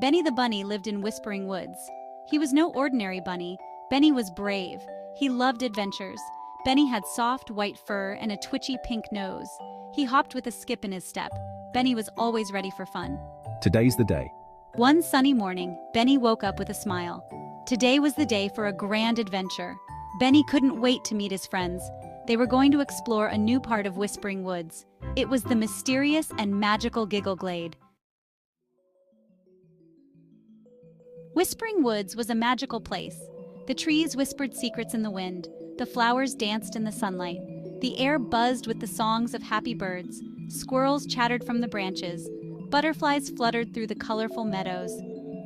Benny the bunny lived in Whispering Woods. He was no ordinary bunny. Benny was brave. He loved adventures. Benny had soft white fur and a twitchy pink nose. He hopped with a skip in his step. Benny was always ready for fun. Today's the day. One sunny morning, Benny woke up with a smile. Today was the day for a grand adventure. Benny couldn't wait to meet his friends. They were going to explore a new part of Whispering Woods. It was the mysterious and magical Giggle Glade. Whispering Woods was a magical place. The trees whispered secrets in the wind. The flowers danced in the sunlight. The air buzzed with the songs of happy birds. Squirrels chattered from the branches. Butterflies fluttered through the colorful meadows.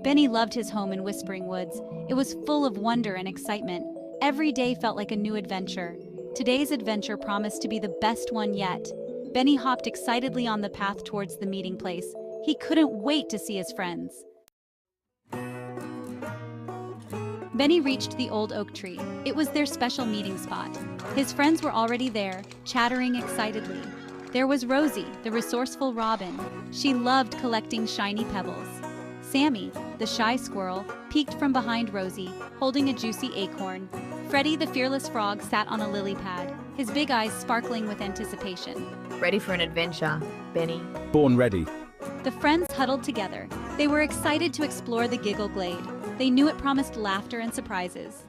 Benny loved his home in Whispering Woods. It was full of wonder and excitement. Every day felt like a new adventure. Today's adventure promised to be the best one yet. Benny hopped excitedly on the path towards the meeting place. He couldn't wait to see his friends. Benny reached the old oak tree. It was their special meeting spot. His friends were already there, chattering excitedly. There was Rosie, the resourceful robin. She loved collecting shiny pebbles. Sammy, the shy squirrel, peeked from behind Rosie, holding a juicy acorn. Freddie, the fearless frog, sat on a lily pad, his big eyes sparkling with anticipation. Ready for an adventure, Benny? Born ready. The friends huddled together. They were excited to explore the Giggle Glade. They knew it promised laughter and surprises.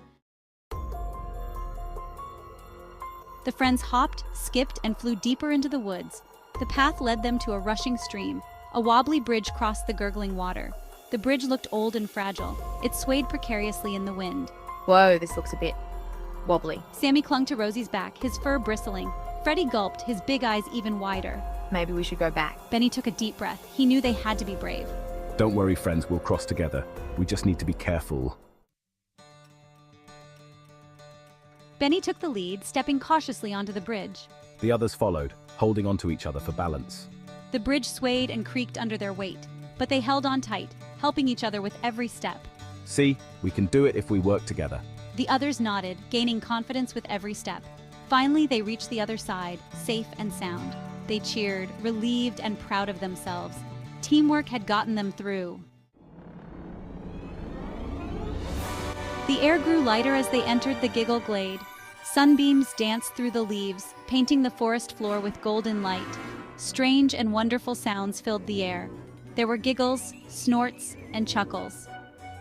The friends hopped, skipped, and flew deeper into the woods. The path led them to a rushing stream. A wobbly bridge crossed the gurgling water. The bridge looked old and fragile. It swayed precariously in the wind. Whoa, this looks a bit wobbly. Sammy clung to Rosie's back, his fur bristling. Freddie gulped, his big eyes even wider. Maybe we should go back. Benny took a deep breath. He knew they had to be brave. Don't worry, friends, we'll cross together. We just need to be careful. Benny took the lead, stepping cautiously onto the bridge. The others followed, holding onto each other for balance. The bridge swayed and creaked under their weight, but they held on tight, helping each other with every step. See, we can do it if we work together. The others nodded, gaining confidence with every step. Finally, they reached the other side, safe and sound. They cheered, relieved and proud of themselves. Teamwork had gotten them through. The air grew lighter as they entered the Giggle Glade. Sunbeams danced through the leaves, painting the forest floor with golden light. Strange and wonderful sounds filled the air. There were giggles, snorts, and chuckles.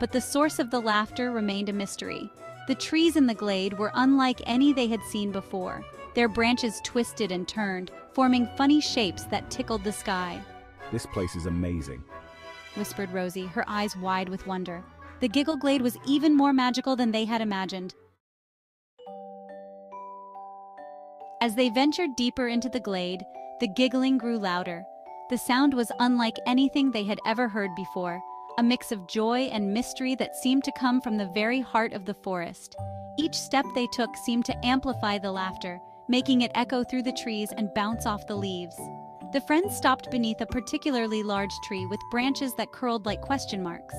But the source of the laughter remained a mystery. The trees in the glade were unlike any they had seen before. Their branches twisted and turned, forming funny shapes that tickled the sky. This place is amazing, whispered Rosie, her eyes wide with wonder. The Giggle Glade was even more magical than they had imagined. As they ventured deeper into the glade, the giggling grew louder. The sound was unlike anything they had ever heard before, a mix of joy and mystery that seemed to come from the very heart of the forest. Each step they took seemed to amplify the laughter, making it echo through the trees and bounce off the leaves. The friends stopped beneath a particularly large tree with branches that curled like question marks.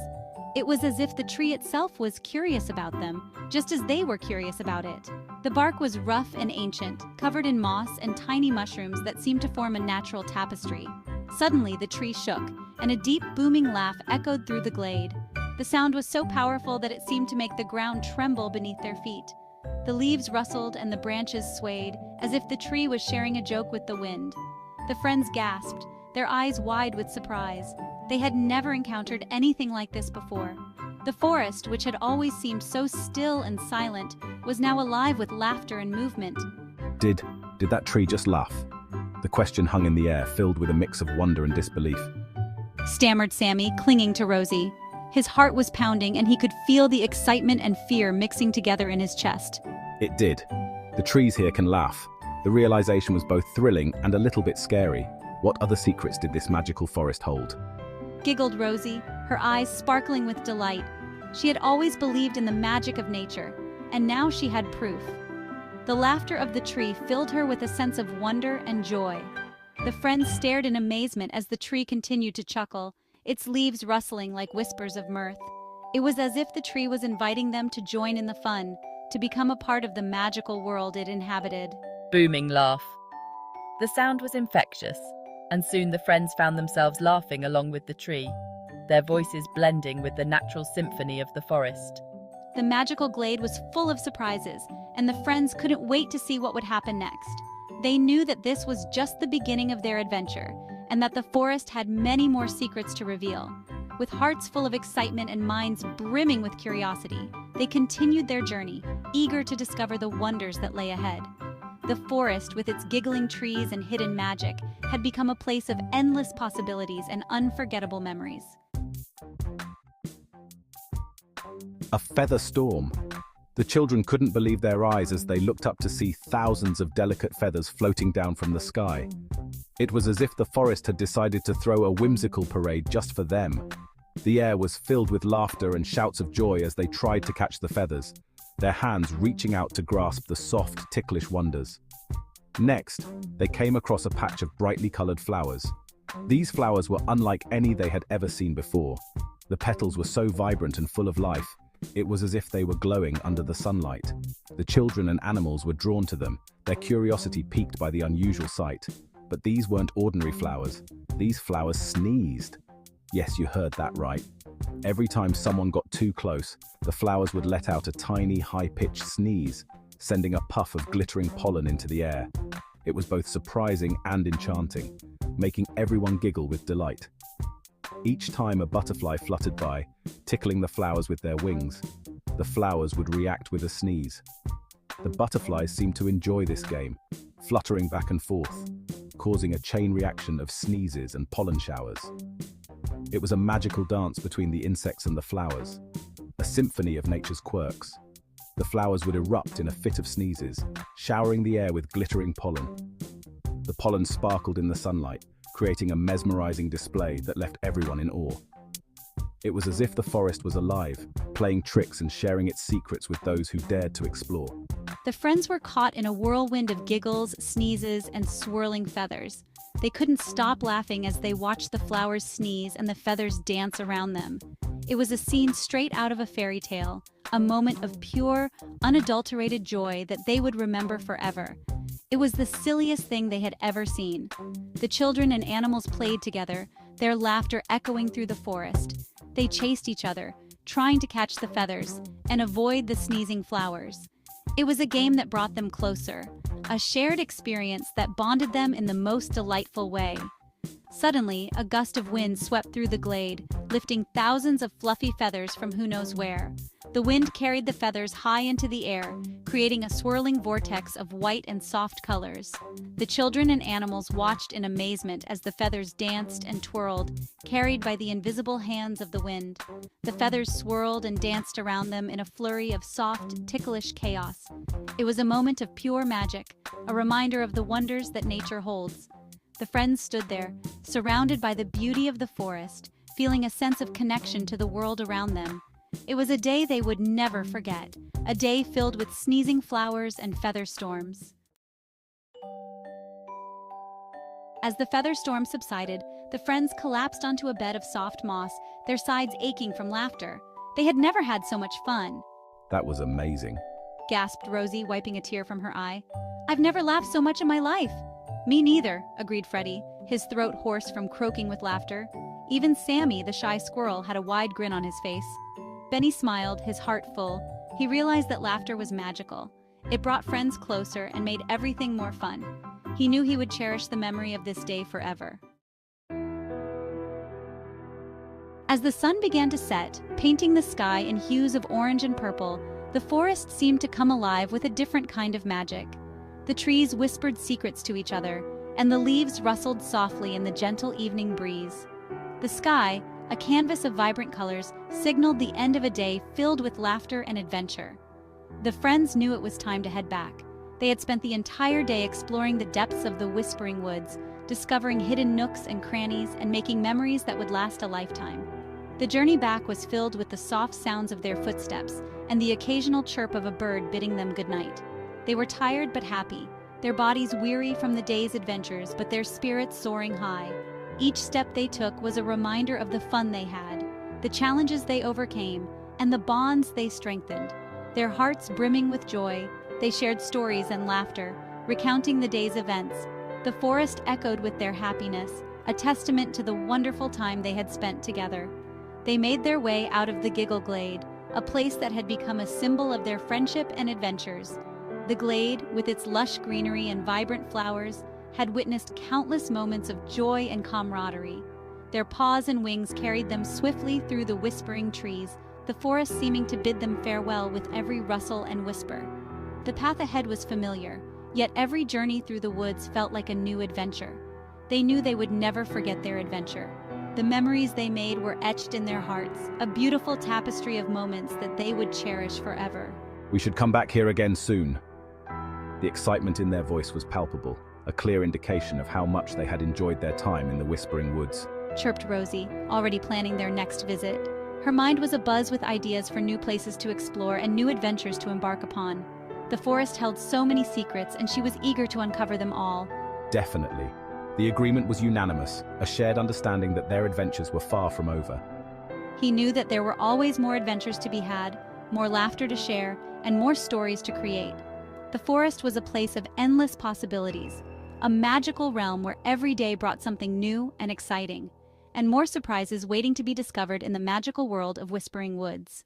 It was as if the tree itself was curious about them, just as they were curious about it. The bark was rough and ancient, covered in moss and tiny mushrooms that seemed to form a natural tapestry. Suddenly, the tree shook, and a deep, booming laugh echoed through the glade. The sound was so powerful that it seemed to make the ground tremble beneath their feet. The leaves rustled and the branches swayed, as if the tree was sharing a joke with the wind. The friends gasped, their eyes wide with surprise. They had never encountered anything like this before. The forest, which had always seemed so still and silent, was now alive with laughter and movement. Did that tree just laugh? The question hung in the air, filled with a mix of wonder and disbelief. Stammered Sammy, clinging to Rosie. His heart was pounding and he could feel the excitement and fear mixing together in his chest. It did. The trees here can laugh. The realization was both thrilling and a little bit scary. What other secrets did this magical forest hold? Giggled Rosie, her eyes sparkling with delight. She had always believed in the magic of nature, and now she had proof. The laughter of the tree filled her with a sense of wonder and joy. The friends stared in amazement as the tree continued to chuckle, its leaves rustling like whispers of mirth. It was as if the tree was inviting them to join in the fun, to become a part of the magical world it inhabited. Booming laugh. The sound was infectious, and soon the friends found themselves laughing along with the tree. their voices blending with the natural symphony of the forest. The magical glade was full of surprises, and the friends couldn't wait to see what would happen next. They knew that this was just the beginning of their adventure, and that the forest had many more secrets to reveal. With hearts full of excitement and minds brimming with curiosity, they continued their journey, eager to discover the wonders that lay ahead. The forest, with its giggling trees and hidden magic, had become a place of endless possibilities and unforgettable memories. A feather storm. The children couldn't believe their eyes as they looked up to see thousands of delicate feathers floating down from the sky. It was as if the forest had decided to throw a whimsical parade just for them. The air was filled with laughter and shouts of joy as they tried to catch the feathers, their hands reaching out to grasp the soft, ticklish wonders. Next, they came across a patch of brightly colored flowers. These flowers were unlike any they had ever seen before. The petals were so vibrant and full of life, it was as if they were glowing under the sunlight. The children and animals were drawn to them, their curiosity piqued by the unusual sight. But these weren't ordinary flowers. These flowers sneezed. Yes, you heard that right. Every time someone got too close, the flowers would let out a tiny, high-pitched sneeze, sending a puff of glittering pollen into the air. It was both surprising and enchanting, making everyone giggle with delight. Each time a butterfly fluttered by, tickling the flowers with their wings, the flowers would react with a sneeze. The butterflies seemed to enjoy this game, fluttering back and forth, causing a chain reaction of sneezes and pollen showers. It was a magical dance between the insects and the flowers, a symphony of nature's quirks. The flowers would erupt in a fit of sneezes, showering the air with glittering pollen. The pollen sparkled in the sunlight, creating a mesmerizing display that left everyone in awe. It was as if the forest was alive, playing tricks and sharing its secrets with those who dared to explore. The friends were caught in a whirlwind of giggles, sneezes, and swirling feathers. They couldn't stop laughing as they watched the flowers sneeze and the feathers dance around them. It was a scene straight out of a fairy tale, a moment of pure, unadulterated joy that they would remember forever. It was the silliest thing they had ever seen. The children and animals played together, their laughter echoing through the forest. They chased each other, trying to catch the feathers and avoid the sneezing flowers. It was a game that brought them closer, a shared experience that bonded them in the most delightful way. Suddenly, a gust of wind swept through the glade, lifting thousands of fluffy feathers from who knows where. The wind carried the feathers high into the air, creating a swirling vortex of white and soft colors. The children and animals watched in amazement as the feathers danced and twirled, carried by the invisible hands of the wind. The feathers swirled and danced around them in a flurry of soft, ticklish chaos. It was a moment of pure magic, a reminder of the wonders that nature holds. The friends stood there, surrounded by the beauty of the forest, feeling a sense of connection to the world around them. It was a day they would never forget, a day filled with sneezing flowers and feather storms. As the feather storm subsided, the friends collapsed onto a bed of soft moss, their sides aching from laughter. They had never had so much fun. That was amazing, Gasped Rosie, wiping a tear from her eye. I've never laughed so much in my life. Me neither, agreed Freddie, his throat hoarse from croaking with laughter. Even Sammy, the shy squirrel, had a wide grin on his face. Benny smiled, his heart full. He realized that laughter was magical. It brought friends closer and made everything more fun. He knew he would cherish the memory of this day forever. As the sun began to set, painting the sky in hues of orange and purple, the forest seemed to come alive with a different kind of magic. The trees whispered secrets to each other, and the leaves rustled softly in the gentle evening breeze. The sky, a canvas of vibrant colors, signaled the end of a day filled with laughter and adventure. The friends knew it was time to head back. They had spent the entire day exploring the depths of the whispering woods, discovering hidden nooks and crannies, and making memories that would last a lifetime. The journey back was filled with the soft sounds of their footsteps and the occasional chirp of a bird bidding them goodnight. They were tired but happy, their bodies weary from the day's adventures, but their spirits soaring high. Each step they took was a reminder of the fun they had, the challenges they overcame, and the bonds they strengthened. Their hearts brimming with joy, they shared stories and laughter, recounting the day's events. The forest echoed with their happiness, a testament to the wonderful time they had spent together. They made their way out of the Giggle Glade, a place that had become a symbol of their friendship and adventures. The glade, with its lush greenery and vibrant flowers, had witnessed countless moments of joy and camaraderie. Their paws and wings carried them swiftly through the whispering trees, the forest seeming to bid them farewell with every rustle and whisper. The path ahead was familiar, yet every journey through the woods felt like a new adventure. They knew they would never forget their adventure. The memories they made were etched in their hearts, a beautiful tapestry of moments that they would cherish forever. We should come back here again soon. The excitement in their voice was palpable, a clear indication of how much they had enjoyed their time in the Whispering Woods. Chirped Rosie, already planning their next visit. Her mind was abuzz with ideas for new places to explore and new adventures to embark upon. The forest held so many secrets, and she was eager to uncover them all. Definitely. The agreement was unanimous, a shared understanding that their adventures were far from over. He knew that there were always more adventures to be had, more laughter to share, and more stories to create. The forest was a place of endless possibilities, a magical realm where every day brought something new and exciting, and more surprises waiting to be discovered in the magical world of Whispering Woods.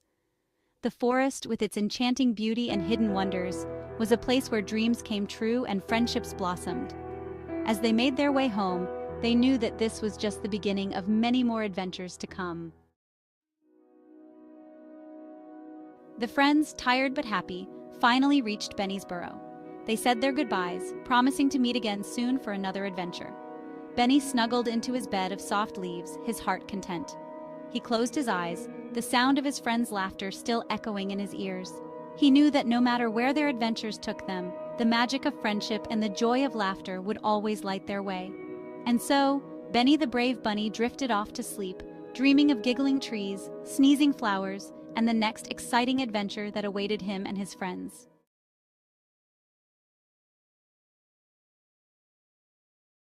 The forest, with its enchanting beauty and hidden wonders, was a place where dreams came true and friendships blossomed. As they made their way home, they knew that this was just the beginning of many more adventures to come. The friends, tired but happy, finally reached Benny's burrow. They said their goodbyes, promising to meet again soon for another adventure. Benny snuggled into his bed of soft leaves, his heart content. He closed his eyes, the sound of his friends' laughter still echoing in his ears. He knew that no matter where their adventures took them, the magic of friendship and the joy of laughter would always light their way. And so, Benny the brave bunny drifted off to sleep, dreaming of giggling trees, sneezing flowers, and the next exciting adventure that awaited him and his friends.